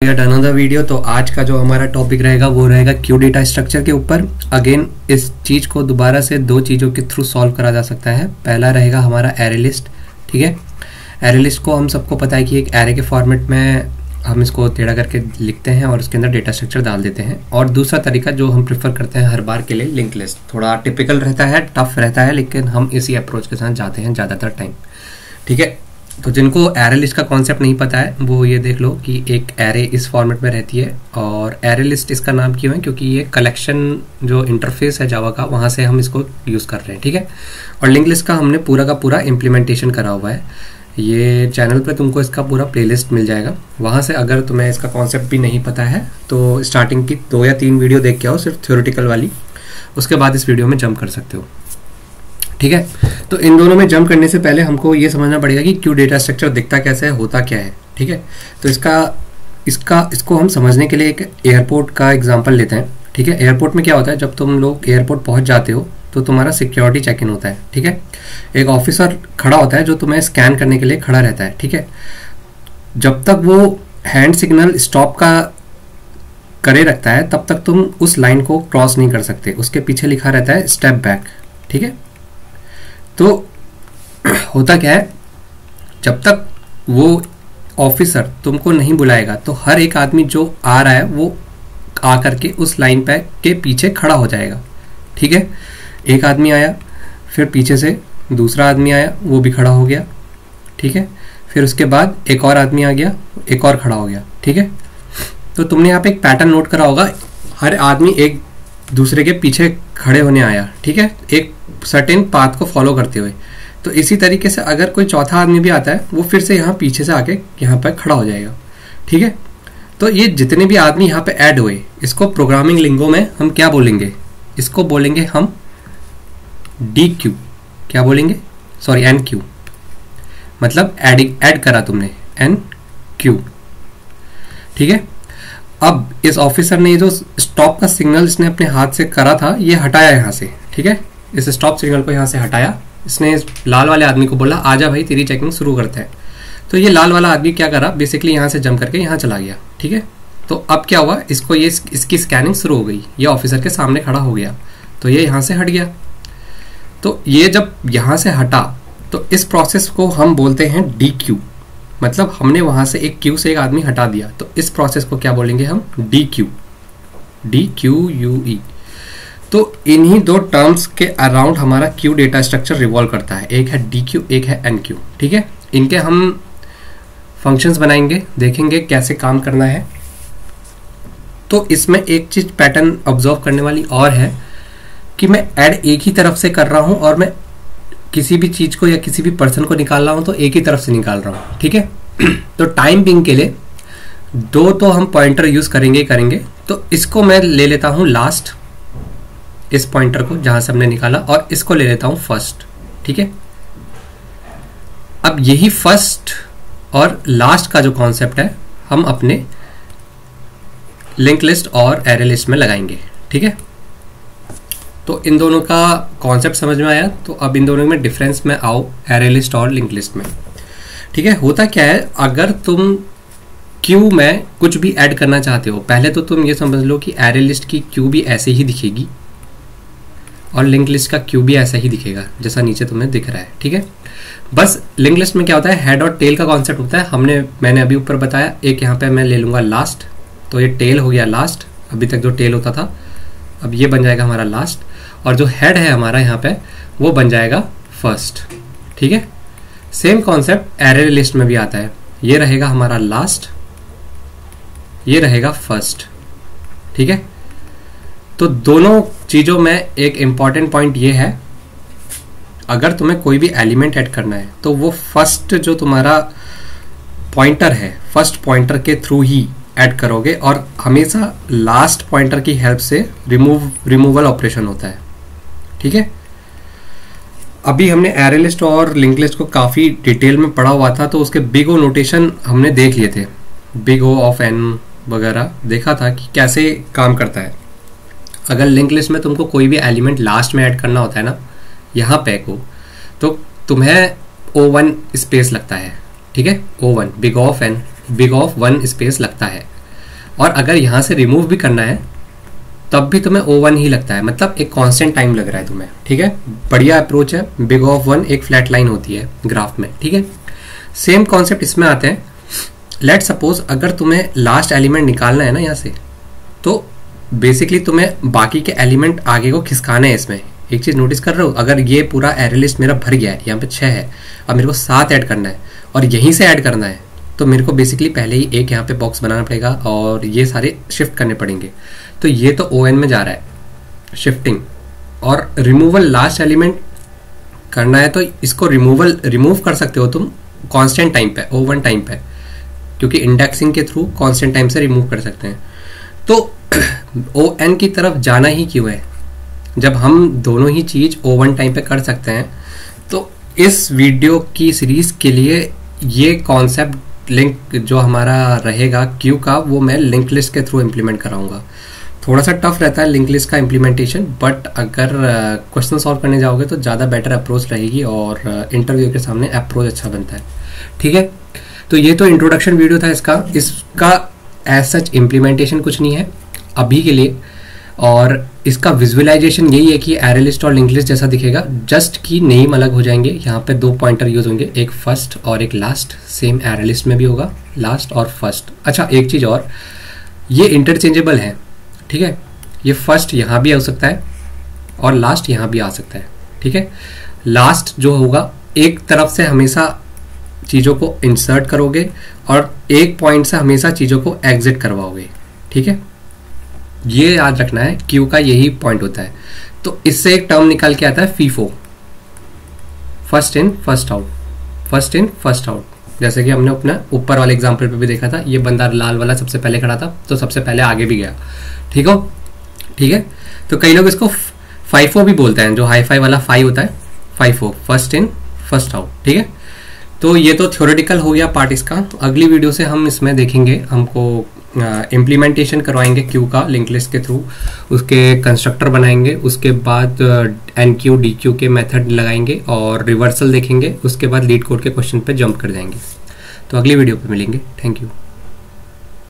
At another video. तो आज का जो हमारा टॉपिक रहेगा वो रहेगा क्यू डेटा स्ट्रक्चर के ऊपर। अगेन इस चीज को दोबारा से दो चीजों के थ्रू सॉल्व करा जा सकता है। पहला रहेगा हमारा एरे लिस्ट। ठीक है, एरे लिस्ट को हम सबको पता है कि एक एरे के फॉर्मेट में हम इसको टेढ़ा करके लिखते हैं और उसके अंदर डेटा स्ट्रक्चर डाल देते हैं। और दूसरा तरीका जो हम प्रेफर करते हैं हर बार के लिए, लिंक लिस्ट। थोड़ा टिपिकल रहता है, टफ रहता है, लेकिन हम इसी अप्रोच के साथ जाते हैं ज़्यादातर टाइम। ठीक है, तो जिनको एरे लिस्ट का कॉन्सेप्ट नहीं पता है वो ये देख लो कि एक एरे इस फॉर्मेट में रहती है। और एरे लिस्ट इसका नाम क्यों है, क्योंकि ये कलेक्शन जो इंटरफेस है जावा का, वहाँ से हम इसको यूज़ कर रहे हैं। ठीक है, और लिंक लिस्ट का हमने पूरा का पूरा इम्प्लीमेंटेशन करा हुआ है। ये चैनल पे तुमको इसका पूरा प्लेलिस्ट मिल जाएगा, वहाँ से अगर तुम्हें इसका कॉन्सेप्ट भी नहीं पता है तो स्टार्टिंग की 2 या 3 वीडियो देख के आओ, सिर्फ थ्योरेटिकल वाली, उसके बाद इस वीडियो में जंप कर सकते हो। ठीक है, तो इन दोनों में जंप करने से पहले हमको ये समझना पड़ेगा कि क्यू डेटा स्ट्रक्चर दिखता कैसे है, होता क्या है। ठीक है, तो इसको हम समझने के लिए एक एयरपोर्ट का एग्जांपल लेते हैं। ठीक है, एयरपोर्ट में क्या होता है, जब तुम लोग एयरपोर्ट पहुंच जाते हो तो तुम्हारा सिक्योरिटी चेक इन होता है। ठीक है, एक ऑफिसर खड़ा होता है जो तुम्हें स्कैन करने के लिए खड़ा रहता है। ठीक है, जब तक वो हैंड सिग्नल स्टॉप का करे रखता है तब तक तुम उस लाइन को क्रॉस नहीं कर सकते, उसके पीछे लिखा रहता है स्टेप बैक। ठीक है, तो होता क्या है, जब तक वो ऑफिसर तुमको नहीं बुलाएगा तो हर एक आदमी जो आ रहा है वो आकर के उस लाइन पे के पीछे खड़ा हो जाएगा। ठीक है, एक आदमी आया, फिर पीछे से दूसरा आदमी आया, वो भी खड़ा हो गया। ठीक है, फिर उसके बाद एक और आदमी आ गया, एक और खड़ा हो गया। ठीक है, तो तुमने यहाँ पे एक पैटर्न नोट करा होगा, हर आदमी एक दूसरे के पीछे खड़े होने आया। ठीक है, एक सर्टेन पाथ को फॉलो करते हुए। तो इसी तरीके से अगर कोई चौथा आदमी भी आता है वो फिर से यहाँ पीछे से आके यहाँ पर खड़ा हो जाएगा। ठीक है, तो ये जितने भी आदमी यहाँ पे ऐड हुए, इसको प्रोग्रामिंग लिंगो में हम क्या बोलेंगे, इसको बोलेंगे हम डी क्यू। क्या बोलेंगे, सॉरी एन क्यू, मतलब ऐड करा तुमने, एन क्यू। ठीक है, अब इस ऑफिसर ने जो स्टॉप का सिग्नल इसने अपने हाथ से करा था ये हटाया यहाँ से। ठीक है, इस स्टॉप सिग्नल को यहाँ से हटाया, इसने लाल वाले आदमी को बोला आजा भाई तेरी चेकिंग शुरू करते हैं। तो ये लाल वाला आदमी क्या करा, बेसिकली यहाँ से जंप करके यहाँ चला गया। ठीक है, तो अब क्या हुआ, इसको ये इसकी स्कैनिंग शुरू हो गई, ये ऑफिसर के सामने खड़ा हो गया, तो ये यहाँ से हट गया। तो ये जब यहाँ से हटा तो इस प्रोसेस को हम बोलते हैं डी क्यू, मतलब हमने वहां से एक क्यू से एक आदमी हटा दिया, तो इस प्रोसेस को क्या बोलेंगे हम, D Q, D Q U ई। तो इन्हीं दो टर्म्स के अराउंड हमारा क्यू डेटा स्ट्रक्चर रिवॉल्व करता है, एक है डी क्यू, एक है एन क्यू। ठीक है, इनके हम फंक्शंस बनाएंगे, देखेंगे कैसे काम करना है। तो इसमें एक चीज पैटर्न ऑब्जर्व करने वाली और है कि मैं ऐड एक ही तरफ से कर रहा हूं और मैं किसी भी चीज को या किसी भी पर्सन को निकाल रहा हूं तो एक ही तरफ से निकाल रहा हूं। ठीक है, तो टाइम बिंग के लिए 2 तो हम पॉइंटर यूज करेंगे। तो इसको मैं ले लेता हूं लास्ट, इस पॉइंटर को जहां से हमने निकाला, और इसको ले लेता हूं फर्स्ट। ठीक है, अब यही फर्स्ट और लास्ट का जो कॉन्सेप्ट है हम अपने लिंक लिस्ट और एरे लिस्ट में लगाएंगे। ठीक है, तो इन दोनों का कॉन्सेप्ट समझ में आया। तो अब इन दोनों में डिफरेंस में आओ, एरे लिस्ट और लिंक लिस्ट में। ठीक है, होता क्या है, अगर तुम क्यू में कुछ भी ऐड करना चाहते हो, पहले तो तुम ये समझ लो कि एरे लिस्ट की क्यू भी ऐसे ही दिखेगी और लिंक लिस्ट का क्यू भी ऐसा ही दिखेगा जैसा नीचे तुम्हें दिख रहा है। ठीक है, बस लिंक लिस्ट में क्या होता है, हेड और टेल का कॉन्सेप्ट होता है। मैंने अभी ऊपर बताया, एक यहाँ पे मैं ले लूंगा लास्ट, तो ये टेल हो गया लास्ट, अभी तक जो टेल होता था, अब ये बन जाएगा हमारा लास्ट, और जो हेड है हमारा यहाँ पे वो बन जाएगा फर्स्ट। ठीक है, सेम कॉन्सेप्ट एरे लिस्ट में भी आता है, ये रहेगा हमारा लास्ट, ये रहेगा फर्स्ट। ठीक है, तो दोनों चीजों में एक इंपॉर्टेंट पॉइंट ये है, अगर तुम्हें कोई भी एलिमेंट ऐड करना है तो वो फर्स्ट जो तुम्हारा पॉइंटर है, फर्स्ट पॉइंटर के थ्रू ही ऐड करोगे, और हमेशा लास्ट पॉइंटर की हेल्प से रिमूवल ऑपरेशन होता है। ठीक है, अभी हमने एरे लिस्ट और लिंक लिस्ट को काफी डिटेल में पढ़ा हुआ था, तो उसके बिग ओ नोटेशन हमने देख लिए थे, बिग ओ ऑफ एन वगैरह देखा था कि कैसे काम करता है। अगर लिंक लिस्ट में तुमको कोई भी एलिमेंट लास्ट में ऐड करना होता है ना, यहाँ पे को, तो तुम्हें O1 स्पेस लगता है। ठीक है, O1 बिग ऑफ 1 स्पेस लगता है। और अगर यहाँ से रिमूव भी करना है तब भी तुम्हें O1 ही लगता है, मतलब एक कांस्टेंट टाइम लग रहा है तुम्हें, ठीक है। बढ़िया अप्रोच है। बिग ऑफ 1 एक फ्लैट लाइन होती है ग्राफ में, ठीक है। सेम कॉन्सेप्ट इसमें आते हैं। लेट सपोज अगर तुम्हें लास्ट एलिमेंट निकालना है ना यहाँ से, तो बेसिकली तुम्हें बाकी के एलिमेंट आगे को खिसकाने हैं इसमें। एक चीज नोटिस कर रहे हो, अगर ये पूरा एरे लिस्ट मेरा भर गया है, यहाँ पे 6 है, अब मेरे को 7 ऐड करना है और यहीं से ऐड करना है, तो मेरे को बेसिकली पहले ही एक यहाँ पे बॉक्स बनाना पड़ेगा और ये सारे शिफ्ट करने पड़ेंगे। तो ये तो ON में जा रहा है शिफ्टिंग, और रिमूवल लास्ट एलिमेंट करना है तो इसको रिमूव कर सकते हो तुम कांस्टेंट टाइम पे, O1 टाइम पे, क्योंकि इंडेक्सिंग के थ्रू कांस्टेंट टाइम से रिमूव कर सकते हैं। तो ON की तरफ जाना ही क्यों है जब हम दोनों ही चीज O1 टाइम पे कर सकते हैं। तो इस वीडियो की सीरीज के लिए ये कॉन्सेप्ट लिंक जो हमारा रहेगा क्यू का, वो मैं लिंक लिस्ट के थ्रू इम्प्लीमेंट कराऊंगा। थोड़ा सा टफ रहता है लिंक लिस्ट का इम्प्लीमेंटेशन, बट अगर क्वेश्चन सॉल्व करने जाओगे तो ज़्यादा बेटर अप्रोच रहेगी और इंटरव्यू के सामने अप्रोच अच्छा बनता है, ठीक है। तो ये तो इंट्रोडक्शन वीडियो था इसका एज सच इम्प्लीमेंटेशन कुछ नहीं है अभी के लिए, और इसका विजुअलाइजेशन यही है कि एरे लिस्ट और लिंक लिस्ट जैसा दिखेगा, जस्ट की नेम अलग हो जाएंगे। यहाँ पे 2 पॉइंटर यूज होंगे, एक फर्स्ट और एक लास्ट। सेम एरे लिस्ट में भी होगा लास्ट और फर्स्ट। अच्छा एक चीज़ और, ये इंटरचेंजेबल है, ठीक है। ये फर्स्ट यहाँ भी आ सकता है और लास्ट यहाँ भी आ सकता है, ठीक है। लास्ट जो होगा एक तरफ से हमेशा चीज़ों को इंसर्ट करोगे और एक पॉइंट से हमेशा चीज़ों को एग्जिट करवाओगे, ठीक है। ये याद रखना है, क्यू का यही पॉइंट होता है। तो इससे एक टर्म निकाल के आता है FIFO, first in first out, first in first out. जैसे कि हमने अपना ऊपर वाले एग्जांपल पे भी देखा था, ये बंदा लाल वाला सबसे पहले खड़ा था तो सबसे पहले आगे भी गया, ठीक है। तो कई लोग इसको फाइफो भी बोलते हैं, जो हाई फाई वाला फाई होता है, FIFO, first in first out, ठीक है। तो ये तो थ्योरेटिकल हो गया पार्ट इसका। अगली वीडियो से हम इसमें देखेंगे, हमको इम्प्लीमेंटेशन करवाएंगे क्यू का लिंक लिस्ट के थ्रू, उसके कंस्ट्रक्टर बनाएंगे, उसके बाद NQ DQ के मेथड लगाएंगे और रिवर्सल देखेंगे, उसके बाद लीड कोड के क्वेश्चन पे जंप कर जाएंगे। तो अगली वीडियो पे मिलेंगे। Thank you.